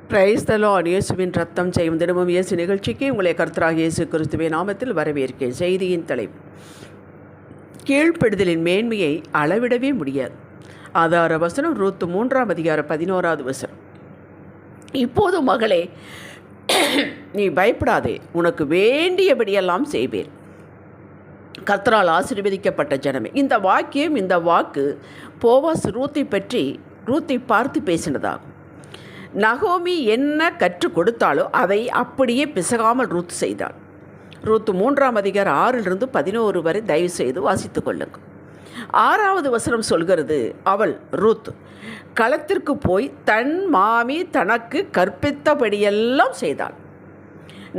Praise the Lord. இயேசுவின் ரத்தம் செய்யும் தினமும் இயேசு நிகழ்ச்சிக்கு உங்களை கர்த்தராகிய இயேசு கிறிஸ்துவின் நாமத்தில் வரவேற்கிறேன். செய்தியின் தலைப்பு: கீழ்ப்படுதலின் மேன்மையை அளவிடவே முடியாது. ஆதார வசனம் ரூத் 3:11. இப்போது மகளே, நீ பயப்படாதே, உனக்கு வேண்டியபடியெல்லாம் செய்வேன். கர்த்தரால் ஆசீர்வதிக்கப்பட்ட ஜனமே. இந்த வாக்கியம், இந்த வாக்கு போவாஸ் ரூத்தை பார்த்து பேசினதாகும். நகோமி என்ன கற்றுக் கொடுத்தாலோ அதை அப்படியே பிசகாமல் ரூத் செய்தாள். ரூத் 3:6-11 வரை தயவு செய்து வாசித்து கொள்ளுங்கள். 6வது வசனம் சொல்கிறது, அவள் ரூத் களத்திற்கு போய் தன் மாமி தனக்கு கற்பித்தபடியெல்லாம் செய்தாள்.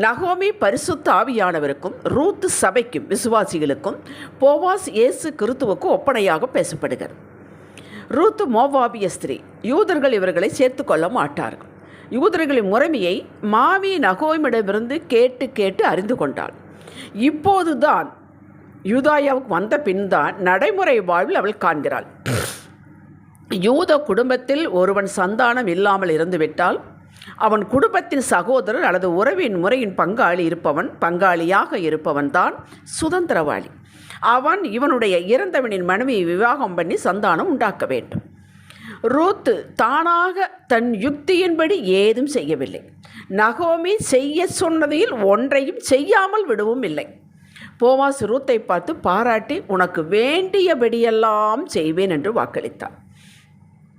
நகோமி பரிசுத்த ஆவியானவருக்கும் ரூத் சபைக்கும் விசுவாசிகளுக்கும் போவாஸ் இயேசு கிறிஸ்துவுக்கும் ஒப்பனையாக பேசப்படுகிறது. ரூத் மோவாபிய ஸ்திரீ. யூதர்கள் இவர்களை சேர்த்து கொள்ள மாட்டார்கள். யூதர்களின் முறைமையை மாமி நகோமிடமிருந்து கேட்டு அறிந்து கொண்டாள். இப்போதுதான் யூதாயாவுக்கு வந்த பின்தான் நடைமுறை வாழ்வில் அவள் காண்கிறாள். யூத குடும்பத்தில் ஒருவன் சந்தானம் இல்லாமல் இருந்துவிட்டால் அவன் குடும்பத்தின் சகோதரர் அல்லது உறவின் முறையின் பங்காளியாக இருப்பவன் தான் சுதந்திரவாளி. அவன் இவனுடைய இறந்தவனின் மனைவியை விவாகம் பண்ணி சந்தானம் உண்டாக்க வேண்டும். ரூத் தானாக தன் யுக்தியின்படி ஏதும் செய்யவில்லை. நகோமி செய்ய சொன்னதில் ஒன்றையும் செய்யாமல் விடவும் இல்லை. போவாஸ் ரூத்தை பார்த்து பாராட்டி, உனக்கு வேண்டியபடியெல்லாம் செய்வேன் என்று வாக்களித்தார்.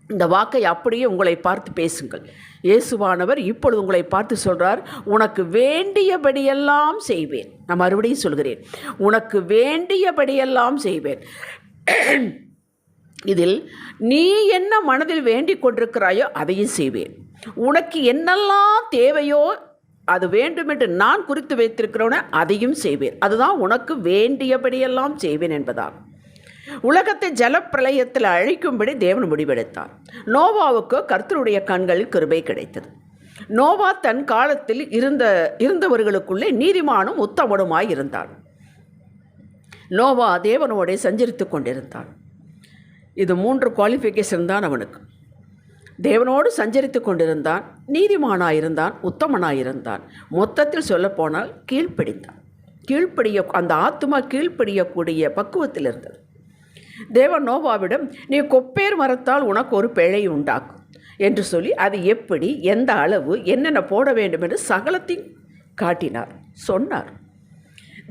இந்த வாக்கை அப்படியே உங்களை பார்த்து பேசுங்கள். இயேசுவானவர் இப்பொழுது உங்களை பார்த்து சொல்கிறார், உனக்கு வேண்டியபடியெல்லாம் செய்வேன். நான் மறுபடியும் சொல்கிறேன், உனக்கு வேண்டியபடியெல்லாம் செய்வேன். இதில் நீ என்ன மனதில் வேண்டிக் கொண்டிருக்கிறாயோ அதையும் செய்வேன். உனக்கு என்னெல்லாம் தேவையோ அது வேண்டுமென்று நான் குறித்து வைத்திருக்கிறோன்னு அதையும் செய்வேன். அதுதான் உனக்கு வேண்டியபடியெல்லாம் செய்வேன் என்பதாகும். உலகத்தை ஜலப்பிரளயத்தில் அழிக்கும்படி தேவன் முடிவெடுத்தார். நோவாவுக்கு கர்த்தருடைய கண்களில் கிருபை கிடைத்தது. நோவா தன் காலத்தில் இருந்தவர்களுக்குள்ளே நீதிமானும் உத்தமனுமாய் இருந்தான். நோவா தேவனோடு சஞ்சரித்து கொண்டிருந்தான். இது 3 குவாலிஃபிகேஷன் தான் அவனுக்கு. தேவனோடு சஞ்சரித்து கொண்டிருந்தான், நீதிமானாயிருந்தான், உத்தமனாயிருந்தான். மொத்தத்தில் சொல்லப்போனால் அந்த ஆத்துமா கீழ்ப்படியக்கூடிய பக்குவத்தில் இருந்தது. தேவன் நோவாவிடம், நீ கொப்பேர் மரத்தால் உனக்கு ஒரு பிழை உண்டாக்கும் என்று சொல்லி அது எப்படி, எந்த அளவு, என்னென்ன போட வேண்டும் என்று சகலத்தையும் காட்டினார், சொன்னார்.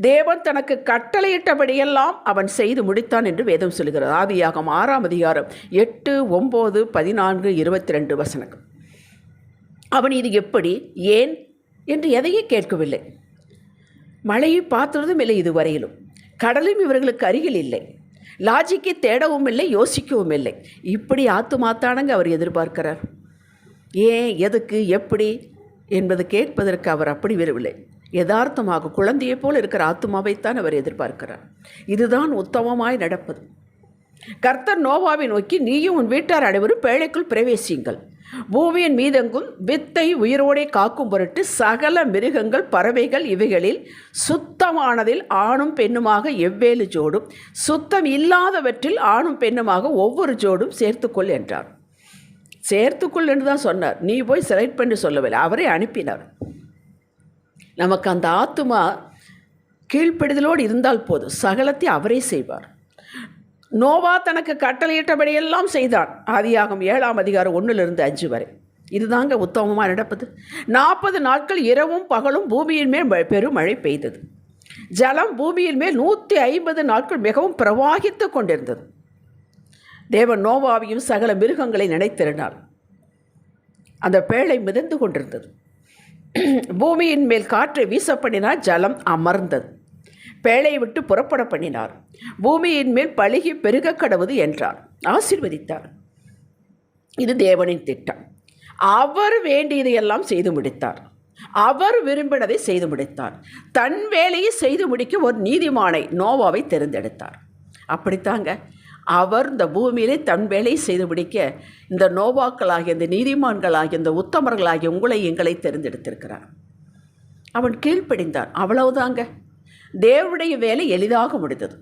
தேவன் தனக்கு கட்டளையிட்டபடியெல்லாம் அவன் செய்து முடித்தான் என்று வேதம் சொல்கிறது. ஆதியாகமம் 6:8, 9, 14, 22 வசனங்கள். அவன் இது எப்படி, ஏன் என்று எதையும் கேட்கவில்லை. மழையை பார்த்ததும் இல்லை, இதுவரையிலும் கடலும் இவர்களுக்கு அருகில் இல்லை. லாஜிக்கை தேடவும் இல்லை, யோசிக்கவும் இல்லை. இப்படி ஆத்துமாத்தானங்க அவர் எதிர்பார்க்கிறார். ஏன், எதுக்கு, எப்படி என்பது கேட்பதற்கு அவர் அப்படி விரும்பவில்லை. யதார்த்தமாக குழந்தையை போல் இருக்கிற ஆத்துமாவைத்தான் அவர் எதிர்பார்க்கிறார். இதுதான் உத்தமமாய் நடப்பது. கர்த்தர் நோவாவை நோக்கி, நீயும் உன் வீட்டார் அனைவரும் பேழைக்குள் பிரவேசியுங்கள். பூமியின் மீதெங்கும் வித்தை உயிரோடே காக்கும் பொருட்டு சகல மிருகங்கள், பறவைகள் இவைகளில் சுத்தமானதில் ஆணும் பெண்ணுமாக எவ்வேறு ஜோடும், சுத்தம் இல்லாதவற்றில் ஆணும் பெண்ணுமாக ஒவ்வொரு ஜோடும் சேர்த்துக்கொள் என்றார். சேர்த்துக்கொள் என்று தான் சொன்னார். நீ போய் செலக்ட் பண்ணி சொல்லவில்லை, அவரே அனுப்பினார். நமக்கு அந்த ஆத்துமா கீழ்ப்படிதலோடு இருந்தால் போதும், சகலத்தை அவரே செய்வார். நோவா தனக்கு கட்டளையிட்டபடியெல்லாம் செய்தான். ஆதியாகமம் 7:1-5 வரை. இதுதாங்க உத்தமமாக நடப்பது. 40 நாட்கள் இரவும் பகலும் பூமியின் மேல் பெரும் மழை பெய்தது. ஜலம் பூமியின் மேல் 150 நாட்கள் மிகவும் பிரவாகித்து கொண்டிருந்தது. தேவன் நோவாவையும் சகல மிருகங்களை நினைத்திருந்தார். அந்த பேழை மிதந்து கொண்டிருந்தது. பூமியின் மேல் காற்றை வீச பண்ணினார், ஜலம் அமர்ந்தது. பேழையை விட்டு புறப்பட பண்ணினார். பூமியின் மேல் பழுகி பெருக கடவுது என்றார், ஆசீர்வதித்தார். இது தேவனின் திட்டம். அவர் வேண்டியதையெல்லாம் செய்து முடித்தார். அவர் விரும்பினதை செய்து முடித்தார். தன் வேலையை செய்து முடிக்க ஒரு நீதிமானை, நோவாவை தேர்ந்தெடுத்தார். அப்படித்தாங்க அவர் இந்த பூமியிலே தன் வேலையை செய்து முடிக்க இந்த நோவாக்களாகிய, இந்த நீதிமான்களாகிய, இந்த உத்தமர்களாகிய உங்களை எங்களை தேர்ந்தெடுத்திருக்கிறார். அவன் கீழ்ப்படிந்தான், அவ்வளவுதாங்க. தேவனுடைய வேலை எளிதாக முடிந்தது.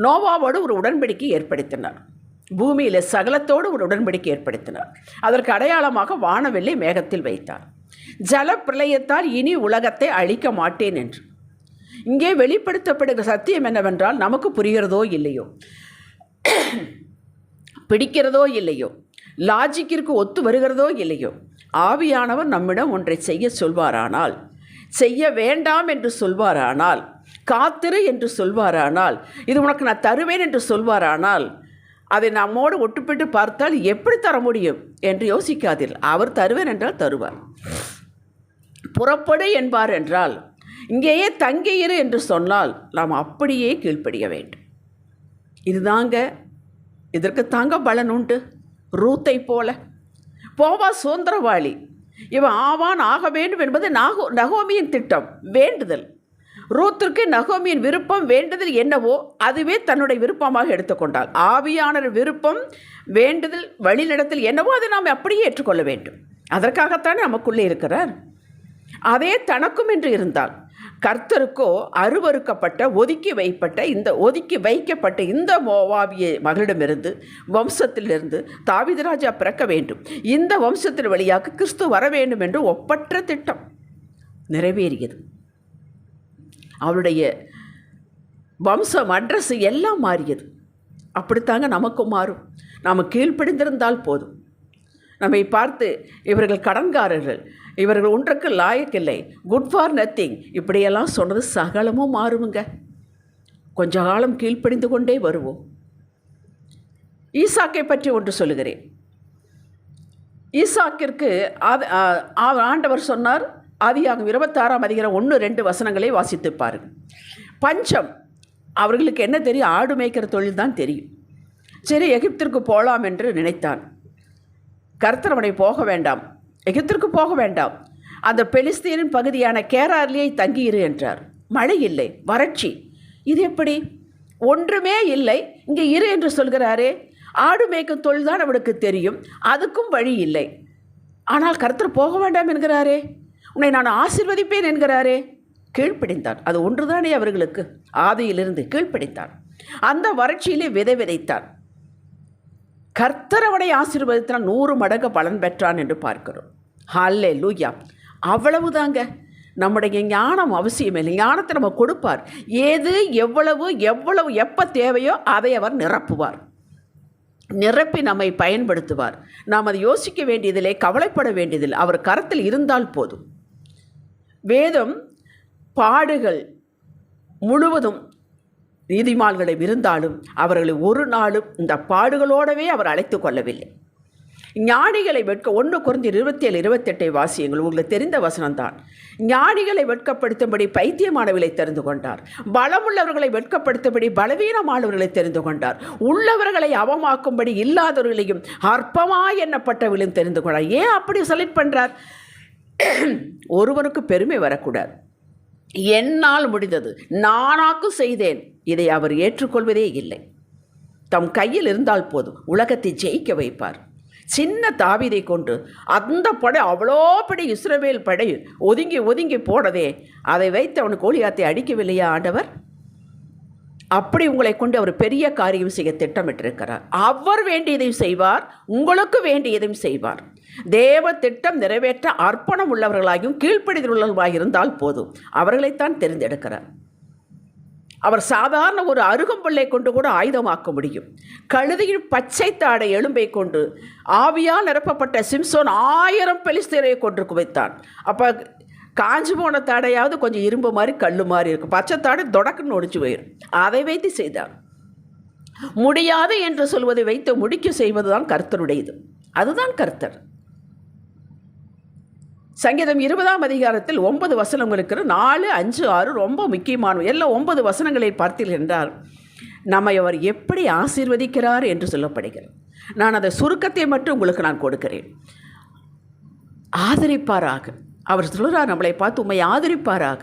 நோவாவோடு ஒரு உடன்படிக்கை ஏற்படுத்தினார். பூமியில் சகலத்தோடு ஒரு உடன்படிக்கை ஏற்படுத்தினார். அதற்கு அடையாளமாக வானவெள்ளி மேகத்தில் வைத்தார். ஜல பிரளயத்தால் இனி உலகத்தை அழிக்க மாட்டேன் என்று. இங்கே வெளிப்படுத்தப்படுகிற சத்தியம் என்னவென்றால், நமக்கு புரிகிறதோ இல்லையோ, பிடிக்கிறதோ இல்லையோ, லாஜிக்கிற்கு ஒத்து வருகிறதோ இல்லையோ, ஆவியானவர் நம்மிடம் ஒன்றை செய்ய சொல்வாரானால், செய்ய வேண்டாம் என்று சொல்வாரானால், காத்திரு என்று சொல்வாரானால், இது உனக்கு நான் தருவேன் என்று சொல்வாரானால், அதை நம்மோடு ஒட்டுப்பிட்டு பார்த்தால் எப்படி தர முடியும் என்று யோசிக்காதீர்கள். அவர் தருவேன் என்றால் தருவார். புறப்படு என்பார் என்றால், இங்கேயே தங்கியிரு என்று சொன்னால் நாம் அப்படியே கீழ்ப்படிய வேண்டும். இதுதாங்க, இதற்கு தாங்க பலன் உண்டு. ரூத்தை போல போவா சுதந்திரவாளி, இவன் ஆவான் ஆக வேண்டும் என்பது நகோமியின் திட்டம், வேண்டுதல். ரூத்திற்கு நகோமியின் விருப்பம், வேண்டுதல் என்னவோ அதுவே தன்னுடைய விருப்பமாக எடுத்துக்கொண்டாள். ஆவியானவர் விருப்பம், வேண்டுதல், வழிநடத்தல் என்னவோ அதை நாம் அப்படியே ஏற்றுக்கொள்ள வேண்டும். அதற்காகத்தானே நமக்குள்ளே இருக்கிறார். அதே தனக்கும் என்று இருந்தால், கர்த்தருக்கோ அருவறுக்கப்பட்ட ஒதுக்கி வைக்கப்பட்ட இந்த மோவாபிய மகளிடமிருந்து, வம்சத்திலிருந்து தாவீது ராஜா பிறக்க வேண்டும், இந்த வம்சத்தின் வழியாக கிறிஸ்து வர வேண்டும் என்று ஒப்பற்ற திட்டம் நிறைவேறியது. அவளுடைய வம்சம், அட்ரஸ் எல்லாம் மாறியது. அப்படித்தாங்க நமக்கும் மாறும். நாம் கீழ்ப்படிந்திருந்தால் போதும். நம்மை பார்த்து இவர்கள் கடன்காரர்கள், இவர்கள் ஒன்றுக்கு லாயக்கில்லை, குட் ஃபார் நத்திங், இப்படியெல்லாம் சொன்னது சகலமும் மாறுமுங்க. கொஞ்ச காலம் கீழ்ப்படிந்து கொண்டே வருவோம். ஈசாக்கை பற்றி ஒன்று சொல்லுகிறேன். ஈசாக்கிற்கு ஆண்டவர் சொன்னார், ஆதியாகமம் 26ஆம் அதிகாரம் 1-2 வசனங்களை வாசித்து பாருங்கள். பஞ்சம், அவர்களுக்கு என்ன தெரியும்? ஆடு மேய்க்கிற தொழில் தான் தெரியும். சரி, எகிப்திற்கு போகலாம் என்று நினைத்தான். கர்த்தர் அவனை போக வேண்டாம், எகிப்திற்கு போக வேண்டாம், அந்த பெலிஸ்தீனின் பகுதியான கேராரிலே தங்கியிரு என்றார். மழை இல்லை, வறட்சி. இது எப்படி? ஒன்றுமே இல்லை, இங்கே இரு என்று சொல்கிறாரே. ஆடு மேய்க்கும் தொழில் தான் அவனுக்கு தெரியும், அதுக்கும் வழி இல்லை. ஆனால் கர்த்தர் போக வேண்டாம் என்கிறாரே, உன்னை நான் ஆசீர்வதிப்பேன் என்கிறாரே. கீழ்ப்படிந்தான். அது ஒன்றுதானே அவர்களுக்கு. ஆதியிலிருந்து கீழ்ப்படித்தான். அந்த வறட்சியிலே விதைத்தான். கர்த்தர் அவனை ஆசீர்வதித்தான், 100 மடங்கு பலன் பெற்றான் என்று பார்க்கிறோம். ஹல்லேலூயா. அவ்வளவுதாங்க. நம்முடைய ஞானம் அவசியமில்லை. ஞானத்தை நம்ம கொடுப்பார். ஏது எவ்வளவு எப்போ தேவையோ அதை அவர் நிரப்புவார். நிரப்பி நம்மை பயன்படுத்துவார். நாம் அதை யோசிக்க வேண்டியதில்லை, கவலைப்பட வேண்டியதில்லை. அவர் கரத்தில் இருந்தால் போதும். வேதம் பாடுகள் முழுவதும் நீதிமான்களை இருந்தாலும் அவர்களை ஒரு நாளும் இந்த பாடுகளோடவே அவர் அழைத்து கொள்ளவில்லை. ஞானிகளை 1 கொரிந்தியர் 27-28 வாசியங்கள், உங்களுக்கு தெரிந்த வசனம்தான். ஞானிகளை வெட்கப்படுத்தும்படி பைத்தியமானவர்களை தெரிந்து கொண்டார், பலமுள்ளவர்களை வெட்கப்படுத்தும்படி பலவீனமானவர்களை தெரிந்து கொண்டார், உள்ளவர்களை அவமாக்கும்படி இல்லாதவர்களையும் அற்பமாய் எண்ணப்பட்டவர்களையும் தெரிந்து கொண்டார். ஏன் அப்படி செலக்ட் பண்ணுறார்? ஒருவனுக்கு பெருமை வரக்கூடாது. என்னால் முடிந்தது, நானாக்கு செய்தேன், இதை அவர் ஏற்றுக்கொள்வதே இல்லை. தம் கையில் இருந்தால் போதும், உலகத்தை ஜெயிக்க வைப்பார். சின்ன தாவீதை கொண்டு அந்த படை, அவ்வளோ படை, இஸ்ரவேல் படை ஒதுங்கி போனதே, அதை வைத்து அவனுக்கு கோலியாத்தை அடிக்கவில்லையா ஆண்டவர்? அப்படி உங்களை கொண்டு அவர் பெரிய காரியம் செய்ய திட்டமிட்டிருக்கிறார். அவர் வேண்டியதையும் செய்வார், உங்களுக்கு வேண்டியதையும் செய்வார். தேவ திட்டம் நிறைவேற்ற அர்ப்பணம் உள்ளவர்களாகியும் கீழ்ப்படிதல் உள்ளவர்களாக இருந்தால் போதும், அவர்களைத்தான் தெரிந்தெடுக்கிறார். அவர் சாதாரண ஒரு அருகம்புல்லை கொண்டு கூட ஆயுதமாக்க முடியும். கழுதையின் பச்சை தாடை எலும்பை கொண்டு ஆவியால் நிரப்பப்பட்ட சிம்சோன் 1000 பெலிஸ்தரை கொன்று குவித்தான். அப்போ காஞ்சி போன தாடையாவது கொஞ்சம் இரும்பு மாதிரி கல் மாதிரி இருக்கும், பச்சை தாடை தொடக்குன்னு ஒடிச்சு போயிடும். அதை வைத்து செய்தார். முடியாது என்று சொல்வதை வைத்து முடிக்க செய்வது தான் கர்த்தருடையது. அதுதான் கர்த்தர். சங்கீதம் 20ஆம் அதிகாரத்தில் 9 வசனங்கள் இருக்கிற 4, 5, 6 ரொம்ப முக்கியமான எல்லாம் 9 வசனங்களை பார்த்தீர்கள் என்றால் நம்மை அவர் எப்படி ஆசீர்வதிக்கிறார் என்று சொல்லப்படுகிறது. நான் அதை சுருக்கத்தை மட்டும் உங்களுக்கு நான் கொடுக்கிறேன். ஆதரிப்பாராக. அவர் சொல்கிறார், நம்மளை பார்த்து உண்மை ஆதரிப்பாராக,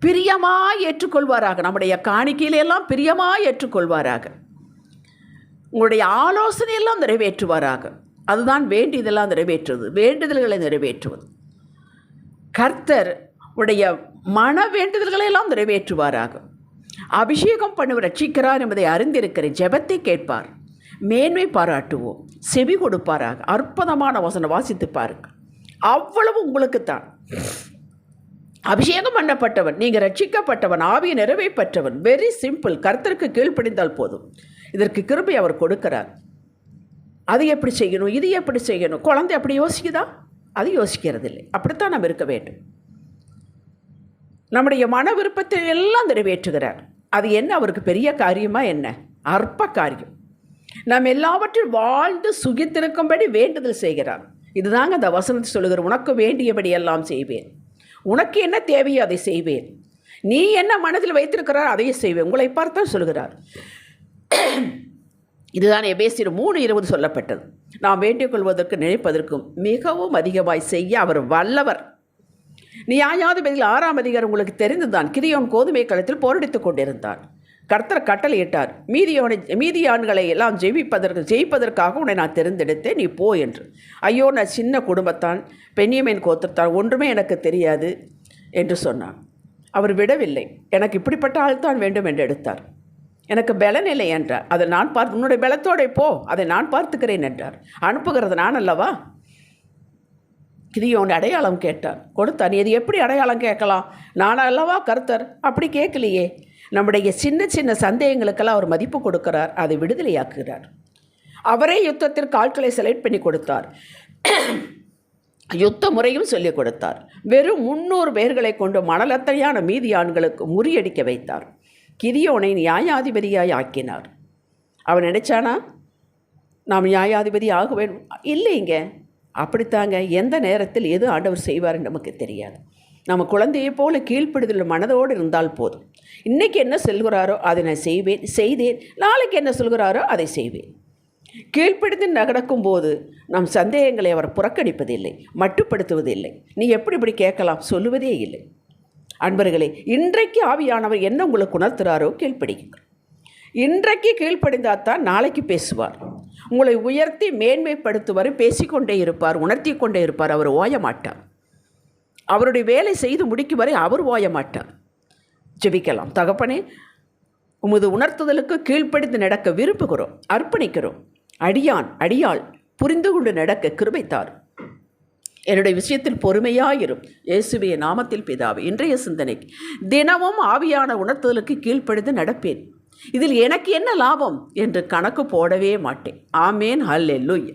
பிரியமாக ஏற்றுக்கொள்வாராக, நம்முடைய காணிக்கையிலெல்லாம் பிரியமாக ஏற்றுக்கொள்வாராக, உங்களுடைய ஆலோசனையெல்லாம் நிறைவேற்றுவாராக. அதுதான் வேண்டியதெல்லாம் நிறைவேற்றுவது, வேண்டுதல்களை நிறைவேற்றுவது. கர்த்தர் உடைய மன வேண்டுதல்களை எல்லாம் நிறைவேற்றுவாராக. அபிஷேகம் பண்ணுவர் ரட்சிக்கிறார் என்பதை அறிந்திருக்கிறேன். ஜெபத்தை கேட்பார், மேன்மை பாராட்டுவோம். செவி கொடுப்பாராக. அற்புதமான வசனம் வாசித்து பாருங்கள். அவ்வளவு உங்களுக்குத்தான். அபிஷேகம் பண்ணப்பட்டவன், நீங்கள் ரட்சிக்கப்பட்டவன், ஆவிய நிறைவை பெற்றவன். Very simple. கர்த்தருக்கு கீழ்ப்படிந்தால் போதும். இதற்கு கிருபை அவர் கொடுக்கிறார். அது எப்படி செய்யணும், இது எப்படி செய்யணும். குழந்தை அப்படி யோசிக்குதா? அது யோசிக்கிறதில்லை. அப்படித்தான் நாம் இருக்க வேண்டும். நம்முடைய மன விருப்பத்தை எல்லாம் நிறைவேற்றுகிறார். அது என்ன அவருக்கு பெரிய காரியமா என்ன? அற்ப காரியம். நாம் எல்லாவற்றில் வாழ்ந்து சுகித்திருக்கும்படி வேண்டுதல் செய்கிறார். இதுதாங்க அந்த வசனத்தை சொல்லுகிற, உனக்கு வேண்டியபடி எல்லாம் செய்வேன். உனக்கு என்ன தேவையோ அதை செய்வேன். நீ என்ன மனதில் வைத்திருக்கிறார் அதையே செய்வேன். உங்களை பார்த்தான் சொல்கிறார். இதுதான் எபேசியர் 3:20 சொல்லப்பட்டது. நாம் வேண்டிக் கொள்வதற்கு நினைப்பதற்கும் மிகவும் அதிகமாய் செய்ய அவர் வல்லவர். நியாயாதிபதிகள் 6ஆம் அதிகாரம் உங்களுக்கு தெரிந்துதான். கிதியோன் கோதுமை களத்தில் போரடித்துக் கொண்டிருந்தார். கர்த்தர் கட்டளையிட்டார், மீதியான்களை எல்லாம் ஜெயிப்பதற்காக உன்னை நான் தெரிந்தெடுத்தேன், நீ போ என்று. ஐயோ, நான் சின்ன குடும்பத்தான், பென்யமீன் கோத்திரத்தான், ஒன்றுமே எனக்கு தெரியாது என்று சொன்னான். அவர் விடவில்லை. எனக்கு இப்படிப்பட்ட ஆள் தான் வேண்டும் என்று எடுத்தார். எனக்கு பலன் இல்லை என்றார். அதை நான் பார்த்து, உன்னுடைய பலத்தோட போ, அதை நான் பார்த்துக்கிறேன் என்றார். அனுப்புகிறது நான் அல்லவா? கிதியோன் அடையாளம் கேட்டார், கொடுத்தார். நீ இது எப்படி அடையாளம் கேட்கலாம்? நான் அல்லவா கர்த்தர்? அப்படி கேட்கலையே. நம்முடைய சின்ன சின்ன சந்தேகங்களுக்கெல்லாம் அவர் மதிப்பு கொடுக்கிறார், அதை விடுதலையாக்குகிறார். அவரே யுத்தத்திற்கு ஆட்களை செலக்ட் பண்ணி கொடுத்தார். யுத்த முறையும் சொல்லிக் கொடுத்தார். வெறும் 300 பேர்களை கொண்டு மணலத்தையான மீதியான்களுக்கு முறியடிக்க வைத்தார். கிதியோனை நியாயாதிபதியாய் ஆக்கினார். அவன் நினைச்சானா நாம் நியாயாதிபதி ஆக வேண்டும்? இல்லைங்க. அப்படித்தாங்க. எந்த நேரத்தில் எது ஆண்டவர் செய்வார்னு நமக்கு தெரியாது. நம்ம குழந்தையை போல கீழ்ப்படுதல் மனதோடு இருந்தால் போதும். இன்றைக்கி என்ன சொல்கிறாரோ அதை நான் செய்தேன். நாளைக்கு என்ன சொல்கிறாரோ அதை செய்வேன். கீழ்ப்படுத்தி நடக்கும்போது நம் சந்தேகங்களை அவர் புறக்கணிப்பதில்லை, மட்டுப்படுத்துவதில்லை. நீ எப்படி கேட்கலாம் சொல்லுவதே இல்லை. அன்பர்களே, இன்றைக்கு ஆவியானவர் என்ன உங்களுக்கு உணர்த்துகிறாரோ கீழ்ப்படிங்க. இன்றைக்கு கீழ்ப்படிந்தால்தான் நாளைக்கு பேசுவார். உங்களை உயர்த்தி மேன்மைப்படுத்துவார், பேசிக்கொண்டே இருப்பார், உணர்த்தி கொண்டே இருப்பார். அவர் ஓய மாட்டார். அவருடைய வேலை செய்து முடிக்கும் வரை அவர் ஓய மாட்டார். ஜெபிக்கலாம். தகப்பனே, உமது உணர்த்துதலுக்கு கீழ்ப்படிந்து நடக்க விரும்புகிறோம், அர்ப்பணிக்கிறோம். அடியாள் புரிந்து கொண்டு நடக்க கிருபைத்தார். என்னுடைய விஷயத்தில் பொறுமையாயிரும். இயேசுவே நாமத்தில் பிதாவே. இன்றைய சிந்தனைக்கு தினமும் ஆவியான உணர்த்துதலுக்கு கீழ்ப்படிந்து நடப்பேன். இதில் எனக்கு என்ன லாபம் என்று கணக்கு போடவே மாட்டேன். ஆமேன். ஹல்லேலூயா.